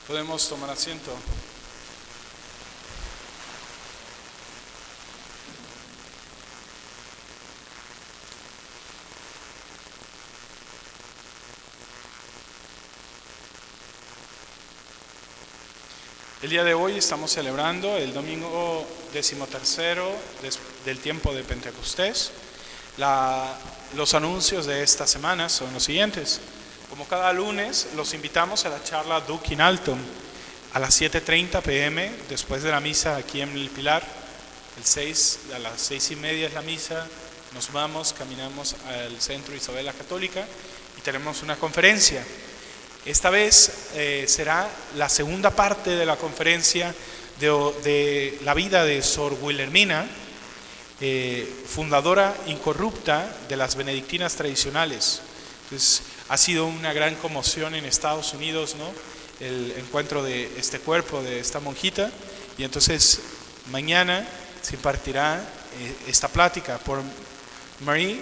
Podemos tomar asiento. El día de hoy estamos celebrando el domingo 13º del tiempo de Pentecostés. Los anuncios de esta semana son los siguientes. Como cada lunes, los invitamos a la charla Duc in Altum a las 7:30 p.m. después de la misa aquí en el Pilar. A las 6:30 es la misa. Nos vamos, caminamos al Centro Isabel la Católica y tenemos una conferencia. Esta vez será la segunda parte de la conferencia de la vida de Sor Wilhelmina, fundadora incorrupta de las benedictinas tradicionales. Entonces, ha sido una gran conmoción en Estados Unidos, ¿no?, el encuentro de este cuerpo, de esta monjita, y entonces mañana se impartirá esta plática por Marie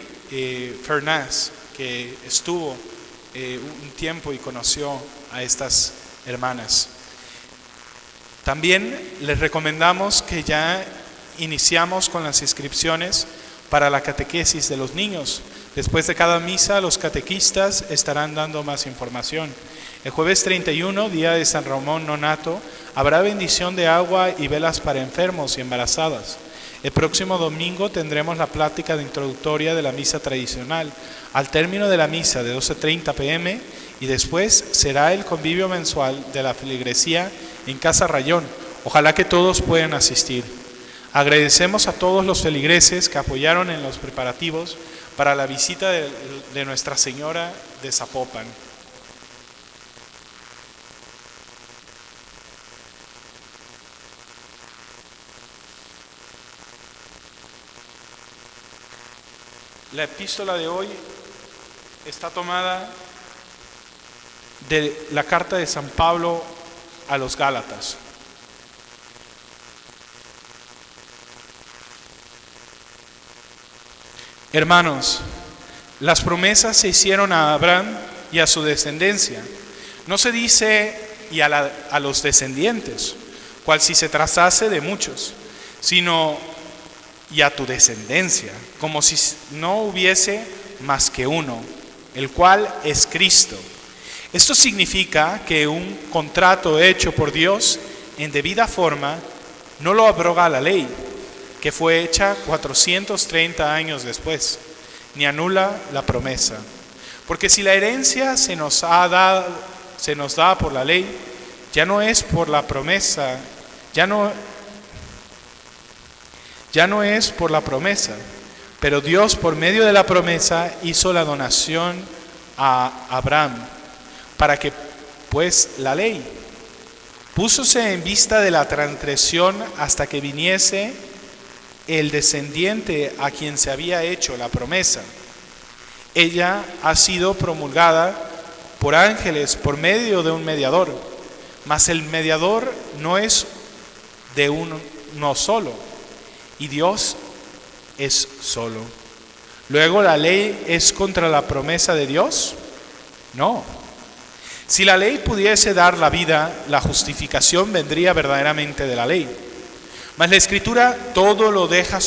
Fernaz, que estuvo un tiempo y conoció a estas hermanas. También les recomendamos que ya iniciamos con las inscripciones para la catequesis de los niños. Después de cada misa, los catequistas estarán dando más información. El jueves 31, día de San Ramón Nonato, habrá bendición de agua y velas para enfermos y embarazadas. El próximo domingo tendremos la plática de introductoria de la misa tradicional, al término de la misa de 12:30 p.m. y después será el convivio mensual de la feligresía en Casa Rayón. Ojalá que todos puedan asistir. Agradecemos a todos los feligreses que apoyaron en los preparativos para la visita de Nuestra Señora de Zapopan. La epístola de hoy está tomada de la carta de San Pablo a los Gálatas. Hermanos, las promesas se hicieron a Abraham y a su descendencia. No se dice y a los descendientes, cual si se trazase de muchos, sino y a tu descendencia, como si no hubiese más que uno, el cual es Cristo. Esto significa que un contrato hecho por Dios en debida forma no lo abroga la ley, que fue hecha 430 años después, ni anula la promesa. Porque si la herencia se nos da por la ley, ya no es por la promesa, ya no es por la promesa, pero Dios por medio de la promesa hizo la donación a Abraham, para que pues la ley púsose en vista de la transgresión hasta que viniese el descendiente a quien se había hecho la promesa. Ella ha sido promulgada por ángeles por medio de un mediador, mas el mediador no es de uno solo, y Dios es solo. Luego, ¿la ley es contra la promesa de Dios? No. Si la ley pudiese dar la vida, la justificación vendría verdaderamente de la ley. Mas la Escritura todo lo dejó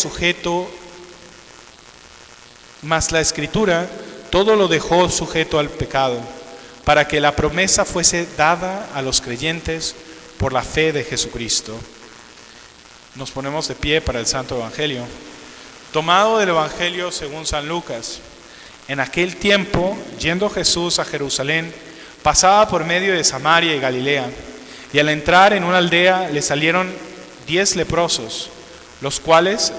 sujeto al pecado, para que la promesa fuese dada a los creyentes por la fe de Jesucristo. Nos ponemos de pie para el Santo Evangelio. Tomado del Evangelio según San Lucas. En aquel tiempo, yendo Jesús a Jerusalén, pasaba por medio de Samaria y Galilea, y al entrar en una aldea le salieron 10 leprosos, los cuales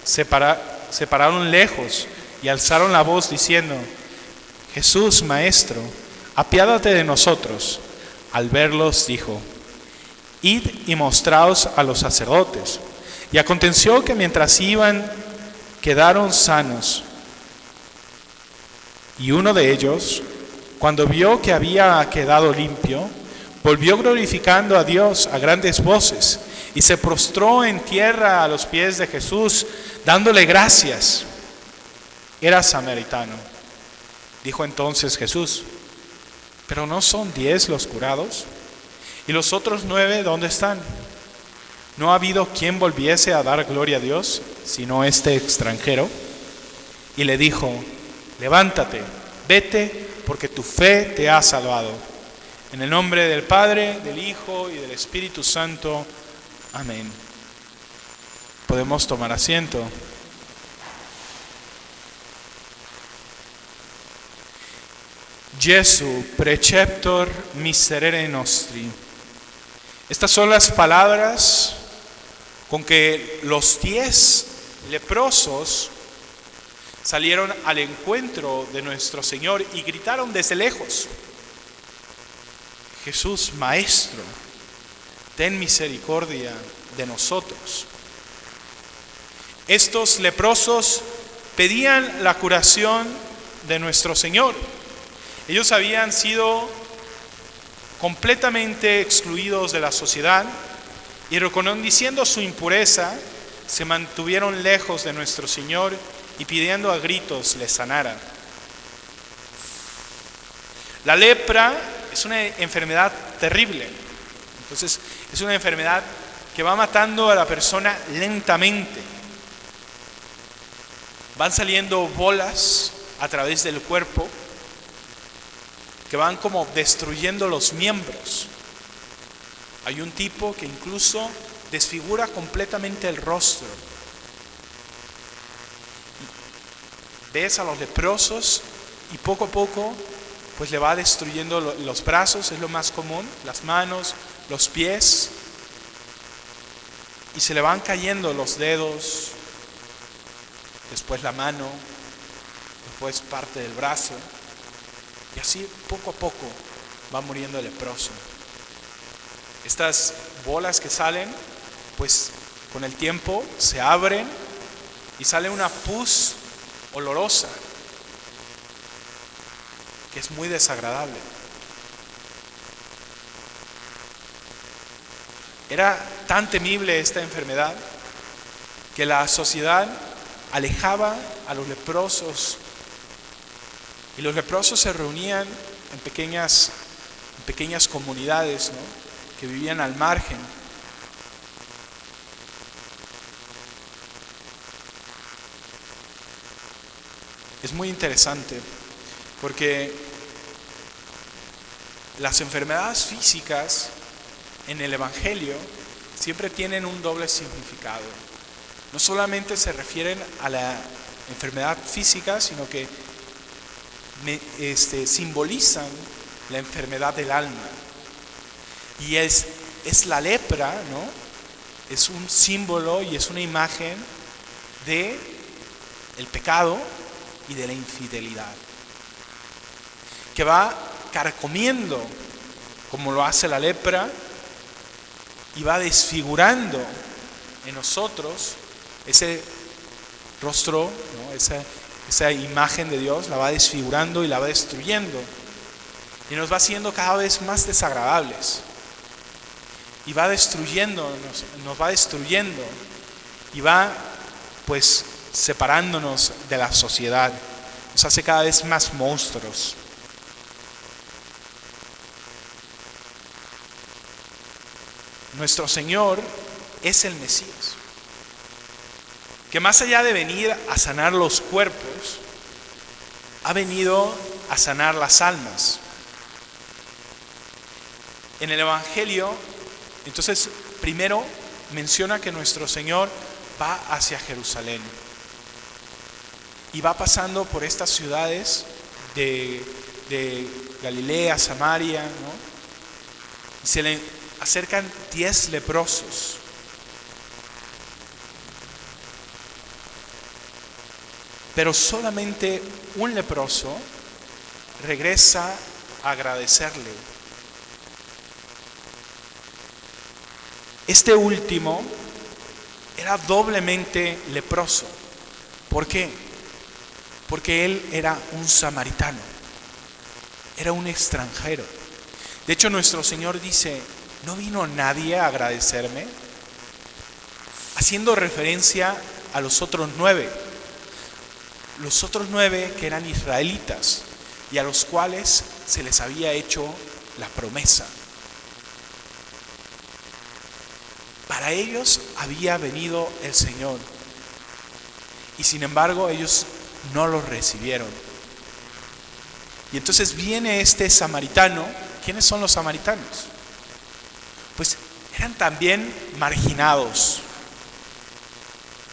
se pararon lejos y alzaron la voz diciendo: Jesús, Maestro, apiádate de nosotros. Al verlos dijo: Id y mostraos a los sacerdotes. Y aconteció que mientras iban, quedaron sanos. Y uno de ellos, cuando vio que había quedado limpio, volvió glorificando a Dios a grandes voces, y se prostró en tierra a los pies de Jesús, dándole gracias. Era samaritano. Dijo entonces Jesús: ¿pero no son 10 los curados? ¿Y los otros 9 dónde están? ¿No ha habido quien volviese a dar gloria a Dios, sino este extranjero? Y le dijo: levántate, vete, porque tu fe te ha salvado. En el nombre del Padre, del Hijo y del Espíritu Santo. Amén. Podemos tomar asiento. Jesu preceptor miserere nostri. Estas son las palabras con que los 10 leprosos salieron al encuentro de nuestro Señor y gritaron desde lejos: Jesús, Maestro, ten misericordia de nosotros. Estos leprosos pedían la curación de nuestro Señor. Ellos habían sido completamente excluidos de la sociedad y, reconociendo su impureza, se mantuvieron lejos de nuestro Señor y pidiendo a gritos le sanara. La lepra es una enfermedad terrible. Entonces, es una enfermedad que va matando a la persona lentamente. Van saliendo bolas a través del cuerpo que van como destruyendo los miembros. Hay un tipo que incluso desfigura completamente el rostro. Ves a los leprosos y poco a poco pues le va destruyendo los brazos, es lo más común, las manos, los pies, y se le van cayendo los dedos, después la mano, después parte del brazo, y así poco a poco va muriendo el leproso. Estas bolas que salen, pues con el tiempo se abren y sale una pus olorosa, que es muy desagradable. Era tan temible esta enfermedad que la sociedad alejaba a los leprosos, y los leprosos se reunían en pequeñas comunidades, ¿no?, que vivían al margen. Es muy interesante porque las enfermedades físicas en el Evangelio siempre tienen un doble significado. No solamente se refieren a la enfermedad física, sino que simbolizan la enfermedad del alma. Y es la lepra, ¿no? Es un símbolo y es una imagen de el pecado y de la infidelidad, que va carcomiendo como lo hace la lepra y va desfigurando en nosotros ese rostro, ¿no?, esa imagen de Dios, la va desfigurando y la va destruyendo, y nos va haciendo cada vez más desagradables, y va destruyendo, nos va destruyendo, y va pues separándonos de la sociedad, nos hace cada vez más monstruos. Nuestro Señor es el Mesías, que más allá de venir a sanar los cuerpos, ha venido a sanar las almas. En el Evangelio, entonces, primero menciona que nuestro Señor va hacia Jerusalén y va pasando por estas ciudades de Galilea, Samaria, ¿no? Y se le acercan 10 leprosos. Pero solamente un leproso regresa a agradecerle. Este último era doblemente leproso. ¿Por qué? Porque él era un samaritano, era un extranjero. De hecho, nuestro Señor dice: ¿no vino nadie a agradecerme? Haciendo referencia a los otros 9. Los otros 9 que eran israelitas y a los cuales se les había hecho la promesa. para ellos había venido el Señor. Y sin embargo ellos no lo recibieron. Y entonces viene este samaritano. ¿Quiénes son los samaritanos? Pues eran también marginados.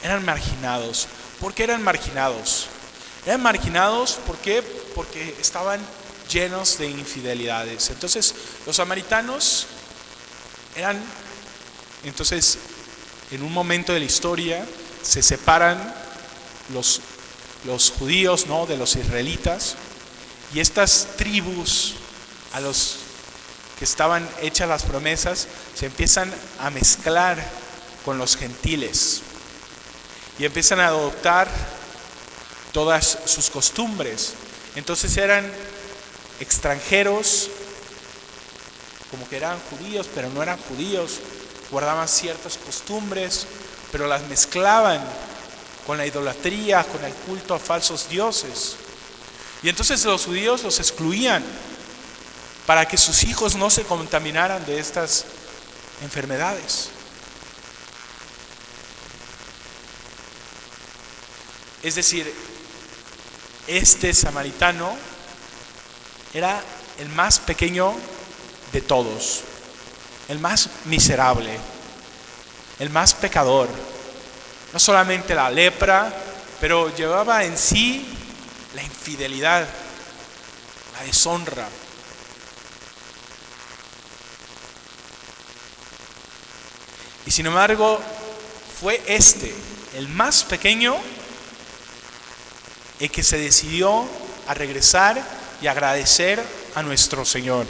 Eran marginados. ¿Por qué eran marginados? Eran marginados, ¿por qué? Porque estaban llenos de infidelidades. Entonces, los samaritanos eran, entonces, en un momento de la historia, se separan los judíos, ¿no?, de los israelitas, y estas tribus a los que estaban hechas las promesas se empiezan a mezclar con los gentiles y empiezan a adoptar todas sus costumbres. Entonces eran extranjeros, como que eran judíos, pero no eran judíos, guardaban ciertas costumbres, pero las mezclaban con la idolatría, con el culto a falsos dioses. Y entonces los judíos los excluían para que sus hijos no se contaminaran de estas enfermedades. Es decir, este samaritano era el más pequeño de todos, el más miserable, el más pecador. No solamente la lepra, pero llevaba en sí la infidelidad, la deshonra. Y sin embargo, fue el más pequeño, el que se decidió a regresar y agradecer a nuestro Señor.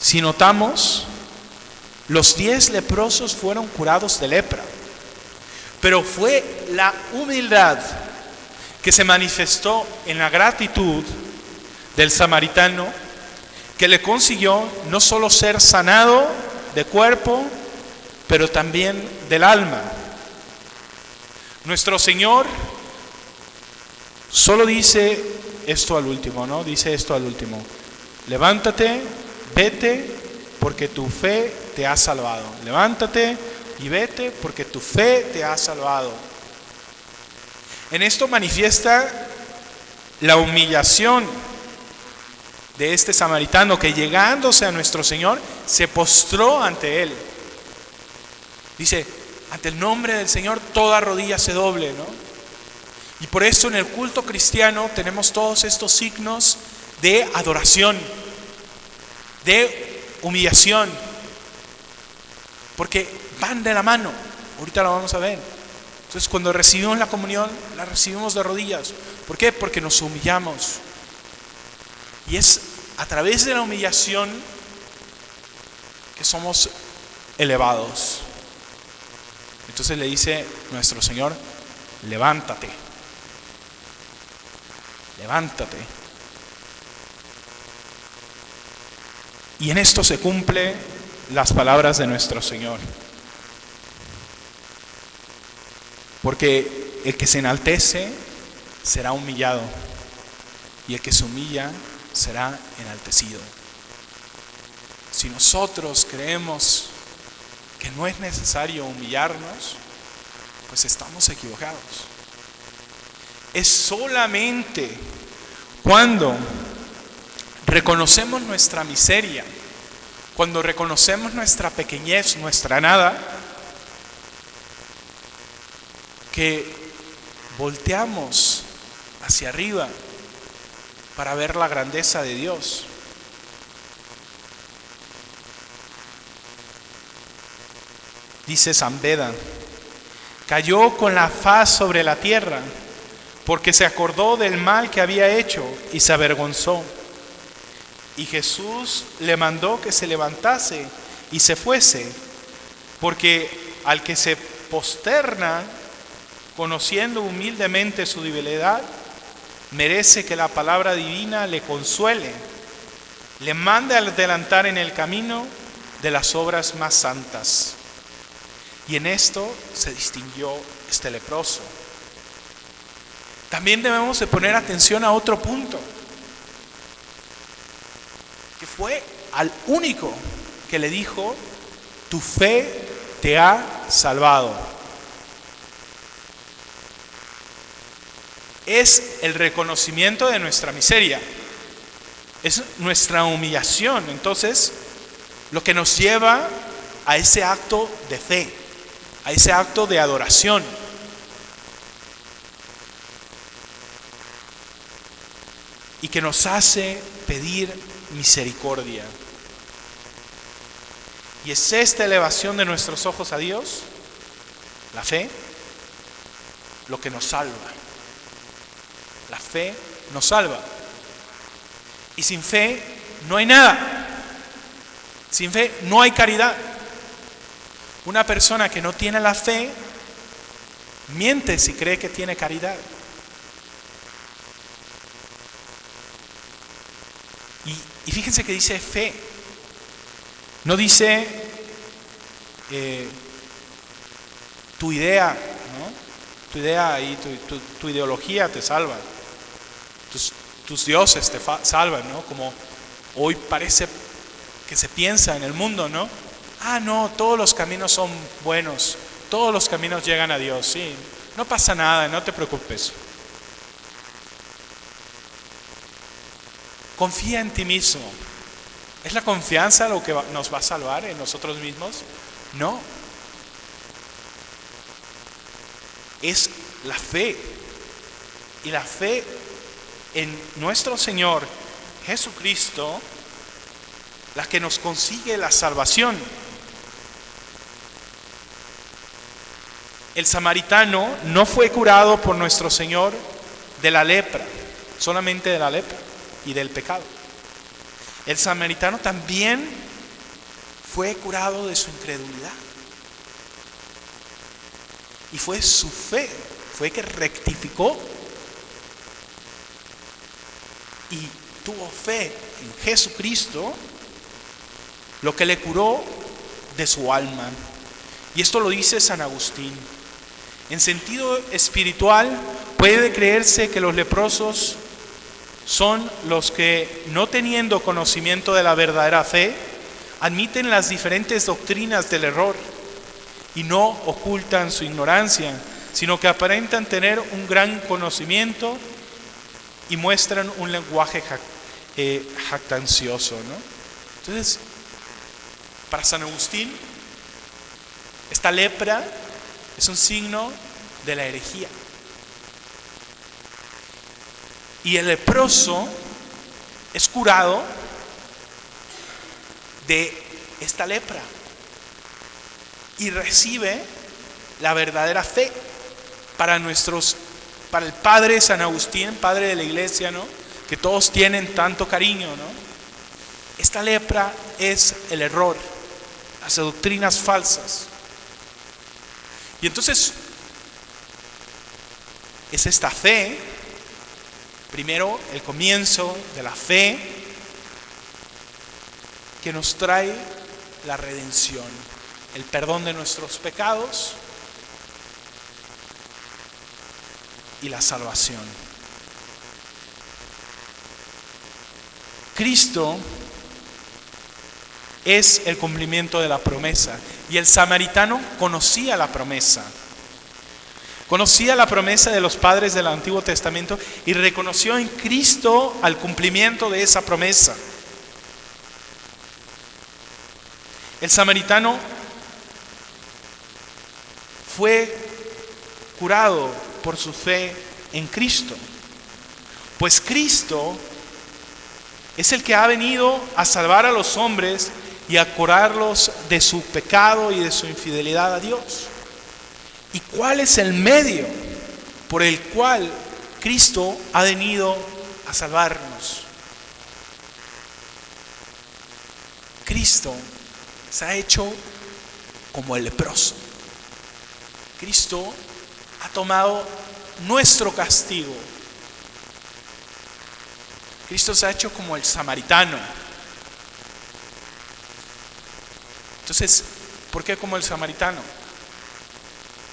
Si notamos, los 10 leprosos fueron curados de lepra, pero fue la humildad que se manifestó en la gratitud del samaritano que le consiguió no solo ser sanado de cuerpo, pero también del alma. Nuestro Señor solo dice esto al último, ¿no? Dice esto al último: levántate, vete, porque tu fe te ha salvado. Levántate y vete, porque tu fe te ha salvado. En esto manifiesta la humillación de este samaritano, que llegándose a nuestro Señor se postró ante Él. Dice: ante el nombre del Señor toda rodilla se doble, ¿no? Y por eso en el culto cristiano tenemos todos estos signos de adoración, de humillación, porque van de la mano. Ahorita lo vamos a ver. Entonces, cuando recibimos la comunión, la recibimos de rodillas. ¿Por qué? Porque nos humillamos. Y es a través de la humillación que somos elevados. Entonces le dice nuestro Señor: levántate, levántate. Y en esto se cumple las palabras de nuestro Señor. Porque el que se enaltece será humillado, y el que se humilla será enaltecido. Si nosotros creemos que no es necesario humillarnos, pues estamos equivocados. Es solamente cuando reconocemos nuestra miseria, cuando reconocemos nuestra pequeñez, nuestra nada, que volteamos hacia arriba para ver la grandeza de Dios. Dice San Beda: cayó con la faz sobre la tierra, porque se acordó del mal que había hecho y se avergonzó. Y Jesús le mandó que se levantase y se fuese, porque al que se posterna, conociendo humildemente su debilidad, merece que la palabra divina le consuele, le mande a adelantar en el camino de las obras más santas. Y en esto se distinguió este leproso. También debemos de poner atención a otro punto, que fue al único que le dijo: tu fe te ha salvado. Es el reconocimiento de nuestra miseria, es nuestra humillación. Entonces, lo que nos lleva a ese acto de fe, a ese acto de adoración. Y que nos hace pedir misericordia. Y es esta elevación de nuestros ojos a Dios, la fe, lo que nos salva. La fe nos salva. Y sin fe no hay nada. Sin fe no hay caridad. Una persona que no tiene la fe miente si cree que tiene caridad. Y fíjense que dice fe. No dice tu idea, ¿no? Tu idea y tu ideología te salvan. Tus dioses te salvan, ¿no? Como hoy parece que se piensa en el mundo, ¿no? Ah, no, todos los caminos son buenos. Todos los caminos llegan a Dios, sí. No pasa nada, no te preocupes. Confía en ti mismo. ¿Es la confianza lo que nos va a salvar en nosotros mismos? No. Es la fe. Y la fe en nuestro Señor Jesucristo, la que nos consigue la salvación. El samaritano no fue curado por nuestro Señor de la lepra, solamente de la lepra y del pecado. El samaritano también fue curado de su incredulidad. Y fue su fe, fue que rectificó y tuvo fe en Jesucristo, lo que le curó de su alma. Y esto lo dice San Agustín. En sentido espiritual, puede creerse que los leprosos son los que, no teniendo conocimiento de la verdadera fe, admiten las diferentes doctrinas del error y no ocultan su ignorancia, sino que aparentan tener un gran conocimiento y muestran un lenguaje jactancioso, ¿no? Entonces, para San Agustín, esta lepra es un signo de la herejía. Y el leproso es curado de esta lepra y recibe la verdadera fe. Para el padre San Agustín, padre de la iglesia, ¿no? Que todos tienen tanto cariño, ¿no? Esta lepra es el error, las doctrinas falsas. Y entonces es esta fe, primero el comienzo de la fe, que nos trae la redención, el perdón de nuestros pecados y la salvación. Cristo es el cumplimiento de la promesa. Y el samaritano conocía la promesa. Conocía la promesa de los padres del Antiguo Testamento y reconoció en Cristo al cumplimiento de esa promesa. El samaritano fue curado por su fe en Cristo. Pues Cristo es el que ha venido a salvar a los hombres y a curarlos de su pecado y de su infidelidad a Dios. ¿Y cuál es el medio por el cual Cristo ha venido a salvarnos? Cristo se ha hecho como el leproso. Cristo ha tomado nuestro castigo. Cristo se ha hecho como el samaritano. Entonces, ¿por qué como el samaritano?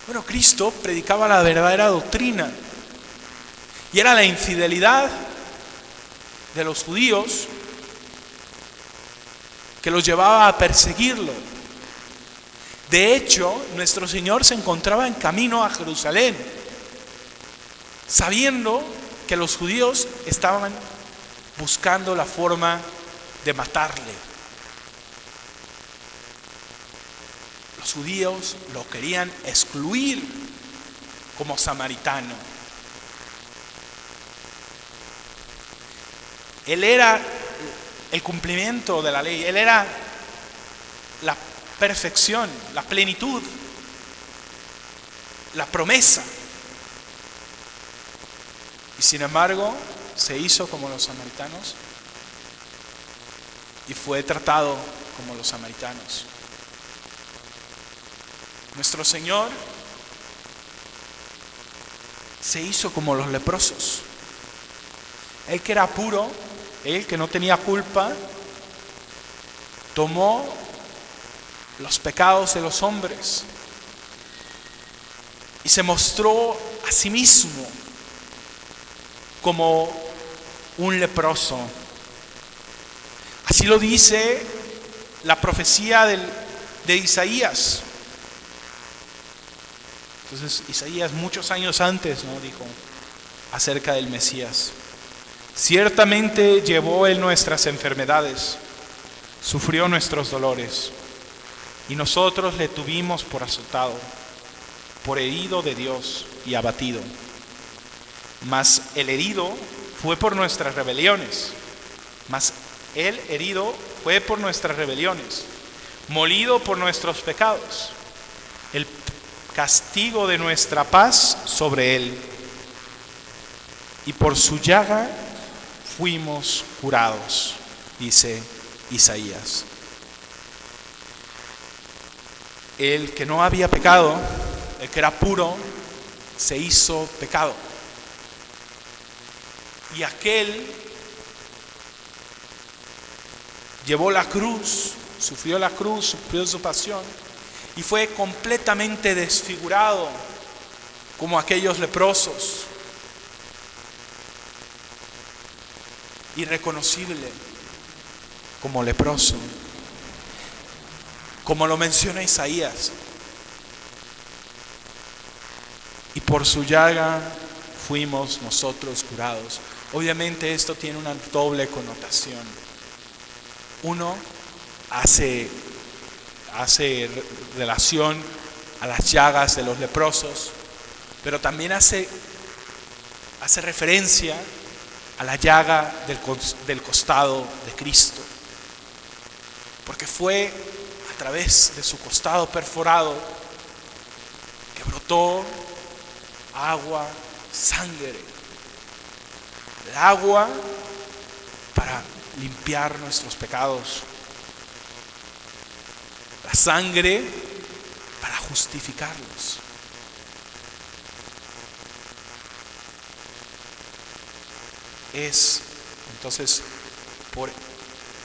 Bueno, Cristo predicaba la verdadera doctrina y era la infidelidad de los judíos que los llevaba a perseguirlo. De hecho, nuestro Señor se encontraba en camino a Jerusalén, sabiendo que los judíos estaban buscando la forma de matarle. Los judíos lo querían excluir como samaritano. Él era el cumplimiento de la ley, él era la perfección, la plenitud, la promesa. Y sin embargo, se hizo como los samaritanos y fue tratado como los samaritanos. Nuestro Señor se hizo como los leprosos. Él que era puro, él que no tenía culpa, tomó los pecados de los hombres y se mostró a sí mismo como un leproso. Así lo dice la profecía de Isaías. Entonces Isaías muchos años antes, ¿no?, dijo acerca del Mesías: ciertamente llevó él nuestras enfermedades, sufrió nuestros dolores, y nosotros le tuvimos por azotado, por herido de Dios y abatido. Mas el herido fue por nuestras rebeliones, molido por nuestros pecados. El castigo de nuestra paz sobre él, y por su llaga fuimos curados, dice Isaías. El que no había pecado, el que era puro, se hizo pecado. Y aquel llevó la cruz, sufrió la cruz, sufrió su pasión, y fue completamente desfigurado como aquellos leprosos, irreconocible como leproso, como lo menciona Isaías. Y por su llaga fuimos nosotros curados. Obviamente esto tiene una doble connotación. Uno, hace relación a las llagas de los leprosos, pero también hace referencia a la llaga del costado de Cristo, porque fue a través de su costado perforado que brotó agua, sangre. El agua para limpiar nuestros pecados, la sangre para justificarlos. Es entonces por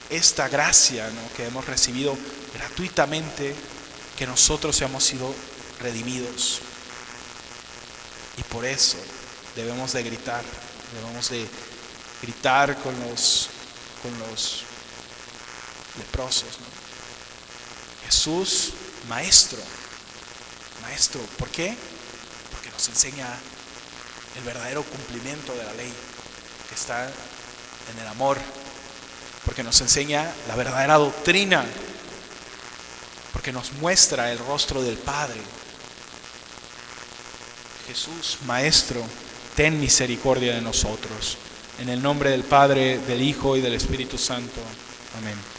esta gracia, ¿no?, que hemos recibido gratuitamente, que nosotros hemos sido redimidos. Y por eso debemos de gritar con los leprosos, ¿no? Jesús, maestro. ¿Por qué? Porque nos enseña el verdadero cumplimiento de la ley, que está en el amor, porque nos enseña la verdadera doctrina, porque nos muestra el rostro del Padre. Jesús, Maestro, ten misericordia de nosotros. En el nombre del Padre, del Hijo y del Espíritu Santo. Amén.